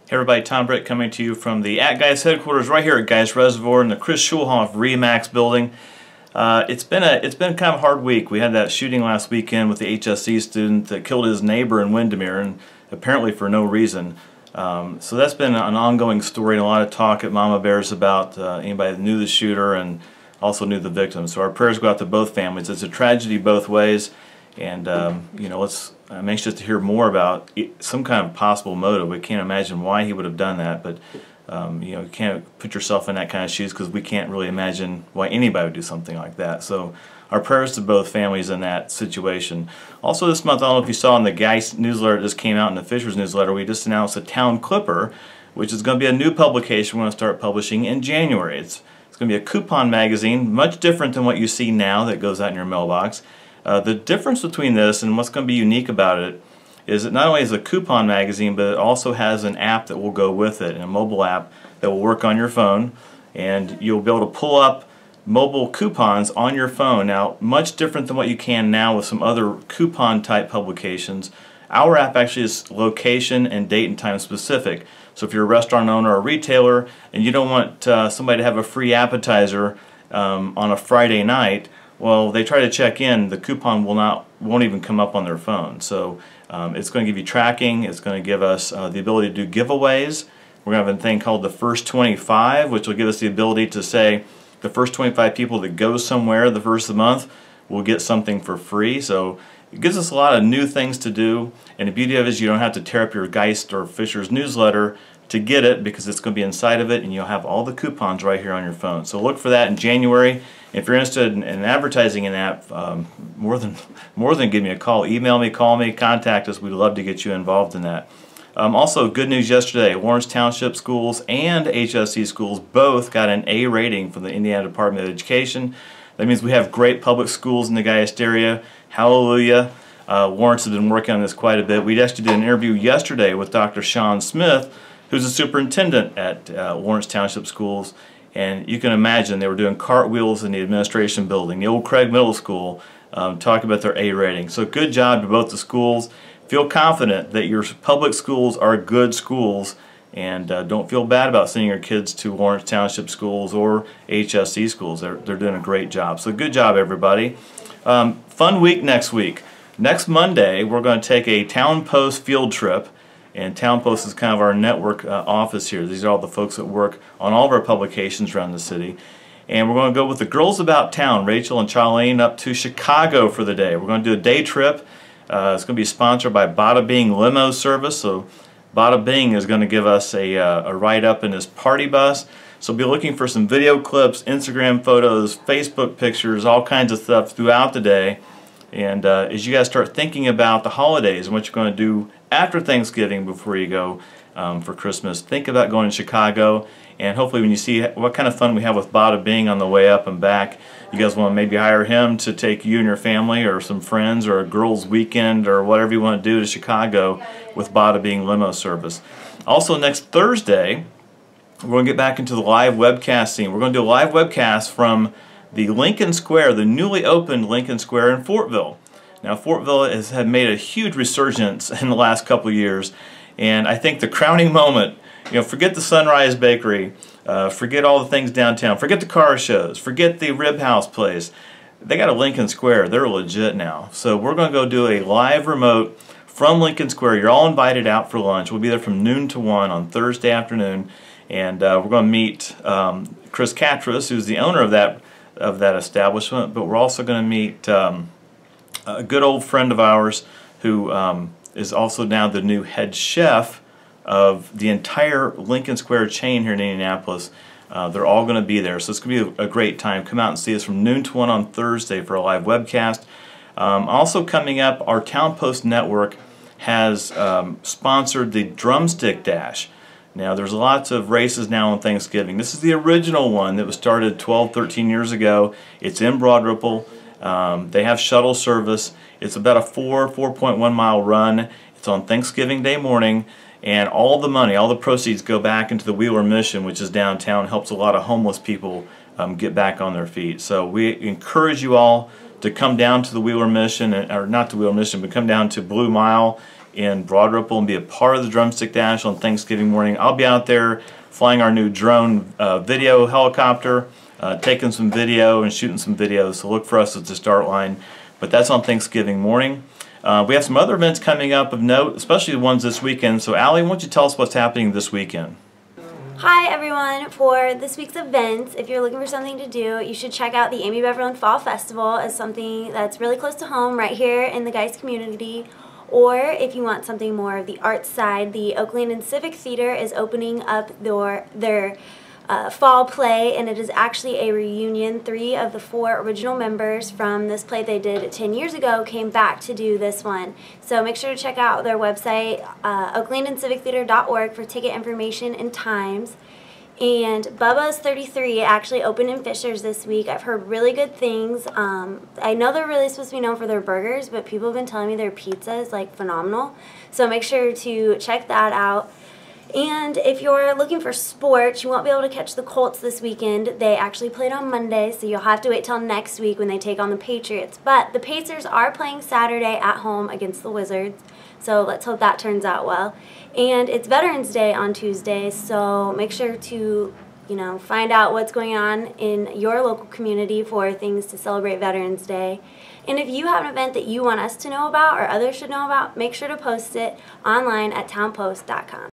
Hey everybody, Tom Britt coming to you from the @Guys headquarters right here at Guys Reservoir in the Chris Schulhoff Remax building. It's been kind of a hard week. We had that shooting last weekend with the HSC student that killed his neighbor in Windermere, and apparently for no reason. So that's been an ongoing story and a lot of talk at Mama Bears about anybody that knew the shooter and also knew the victim. So our prayers go out to both families. It's a tragedy both ways, and you know, I'm anxious to hear more about some kind of possible motive. We can't imagine why he would have done that, but you know, you can't put yourself in that kind of shoes because we can't really imagine why anybody would do something like that. So our prayers to both families in that situation. Also this month, I don't know if you saw in the Geist newsletter that just came out in the Fisher's newsletter, we just announced the Towne Clipper, which is going to be a new publication we're going to start publishing in January. It's going to be a coupon magazine, much different than what you see now that goes out in your mailbox. The difference between this and what's going to be unique about it is that not only is it a coupon magazine, but it also has an app that will go with it, and a mobile app that will work on your phone, and you'll be able to pull up mobile coupons on your phone. Now, much different than what you can now with some other coupon type publications. Our app actually is location and date and time specific. So if you're a restaurant owner or a retailer and you don't want somebody to have a free appetizer on a Friday night, well, they try to check in, the coupon won't even come up on their phone. So it's going to give you tracking. It's going to give us the ability to do giveaways. We're going to have a thing called the first 25, which will give us the ability to say the first 25 people that go somewhere the first of the month will get something for free. So it gives us a lot of new things to do, and the beauty of it is you don't have to tear up your Geist or Fisher's newsletter to get it, because it's going to be inside of it and you'll have all the coupons right here on your phone. So look for that in January. If you're interested in advertising an app, more than give me a call. Email me, call me, contact us. We'd love to get you involved in that. Also, good news yesterday, Lawrence Township schools and HSC schools both got an A rating from the Indiana Department of Education. That means we have great public schools in the Geist area. Hallelujah. Lawrence has been working on this quite a bit. We actually did an interview yesterday with Dr. Sean Smith, who's a superintendent at Lawrence Township Schools, and you can imagine they were doing cartwheels in the administration building, the old Craig Middle School, talking about their A rating. So good job to both the schools. Feel confident that your public schools are good schools, and don't feel bad about sending your kids to Lawrence Township Schools or HSC schools. They're doing a great job. So good job, everybody. Fun week next week. Next Monday, we're going to take a TownePost field trip. And TownePost is kind of our network office here. These are all the folks that work on all of our publications around the city. And we're going to go with the Girls About Town, Rachel and Charlene, up to Chicago for the day. We're going to do a day trip. It's going to be sponsored by Bada Bing Limo Service. So Bada Bing is going to give us a ride up in his party bus. So be looking for some video clips, Instagram photos, Facebook pictures, all kinds of stuff throughout the day. And as you guys start thinking about the holidays and what you're going to do after Thanksgiving before you go for Christmas, think about going to Chicago, and hopefully when you see what kind of fun we have with Bada Bing on the way up and back, you guys want to maybe hire him to take you and your family or some friends or a girls' weekend or whatever you want to do to Chicago with Bada Bing Limo Service. Also next Thursday, we're going to get back into the live webcast scene. We're going to do a live webcast from the Lincoln Square, the newly opened Lincoln Square in Fortville. Now, Fortville has made a huge resurgence in the last couple of years, and I think the crowning moment, you know, forget the Sunrise Bakery, forget all the things downtown, forget the car shows, forget the Rib House place. They got a Lincoln Square. They're legit now. So we're going to go do a live remote from Lincoln Square. You're all invited out for lunch. We'll be there from noon to 1 on Thursday afternoon, and we're going to meet Chris Catras, who's the owner of that establishment, but we're also going to meet a good old friend of ours who is also now the new head chef of the entire Lincoln Square chain here in Indianapolis. They're all going to be there, so it's going to be a great time. Come out and see us from noon to 1 on Thursday for a live webcast. Also coming up, our TownePost network has sponsored the Drumstick Dash. Now, there's lots of races now on Thanksgiving. This is the original one that was started 12, 13 years ago. It's in Broad Ripple. They have shuttle service. It's about a 4.1 mile run. It's on Thanksgiving Day morning, and all the money, all the proceeds go back into the Wheeler Mission, which is downtown, helps a lot of homeless people get back on their feet. So we encourage you all to come down to the Wheeler Mission, or not the Wheeler Mission, but come down to Blue Mile in Broad Ripple and be a part of the Drumstick Dash on Thanksgiving morning. I'll be out there flying our new drone video helicopter, taking some video and shooting some videos, so look for us at the start line. But that's on Thanksgiving morning. We have some other events coming up of note, especially the ones this weekend. So Allie, why don't you tell us what's happening this weekend? Hi everyone! For this week's events, if you're looking for something to do, you should check out the Amy Beverland Fall Festival as something that's really close to home right here in the Geist community. Or if you want something more of the arts side, the Oakland and Civic Theater is opening up their fall play, and it is actually a reunion. 3 of the 4 original members from this play they did 10 years ago came back to do this one. So make sure to check out their website, oaklandandcivictheater.org, for ticket information and times. And Bubba's 33 actually opened in Fishers this week. I've heard really good things. I know they're really supposed to be known for their burgers, but people have been telling me their pizza is like phenomenal. So make sure to check that out. And if you're looking for sports, you won't be able to catch the Colts this weekend. They actually played on Monday, so you'll have to wait till next week when they take on the Patriots. But the Pacers are playing Saturday at home against the Wizards, so let's hope that turns out well. And it's Veterans Day on Tuesday, so make sure to, find out what's going on in your local community for things to celebrate Veterans Day. And if you have an event that you want us to know about or others should know about, make sure to post it online at TownePost.com.